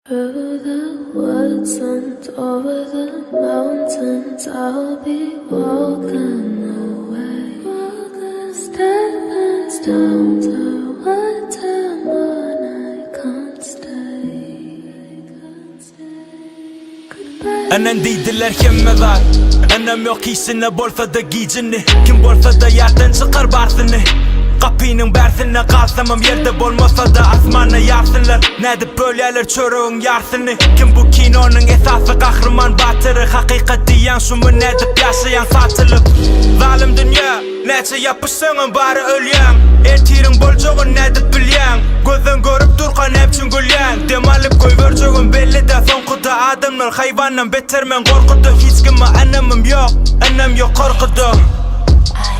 Through the woods and over the mountains, I'll be walking away. Stepping stones are what time when I can't stay. Goodbye. Annen deydiler kemme var. Annem yok iyisine bolsa da giyicini. Kim bolsa da yerden çıkar barsını. Kapının bersine kalsamam yerde bolmasa da asmanı yarsınlar. Nedip bölyeler çörüğün yarsını. Kim bu kinonun esası kahraman batırı. Hakikat diyen şu mu nedip yaşayan satılıp. Zalim dünya neçe yapışsın bari ölyen. Ertirin bolcuğun nedip bilyen. Gözün görüp durkan hepçin gülyen. Demalip koy vercuğun belli de son kuda adamlar hayvanla betermen korkudu. Hiç kime annemim yok, annem yok korkudu.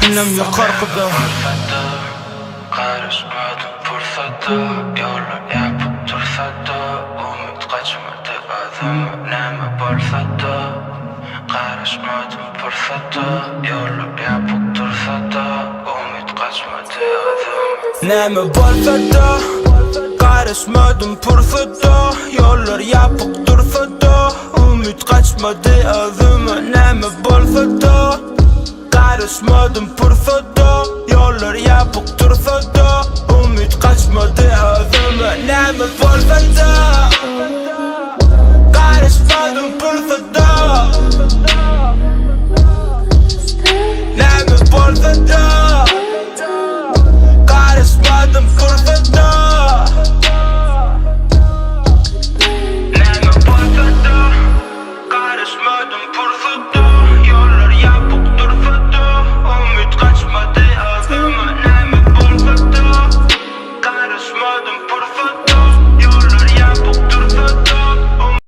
Annem yok korkudu. Karışmadım fırsatı, yollar yapıp dursa da umut kaçmadı adımı neme bolsa da. Karışmadım fırsatı, yollar yapıp dursa da umut kaçmadı adımı neme bolsa da. Karışmadım fırsatı, yollar yapıp dursa da umut kaçmadı adımı neme bolsa da. Karışmadım fırsatı, yollar yapıp dursa da umut kaçmadı adımı neme bolsa da.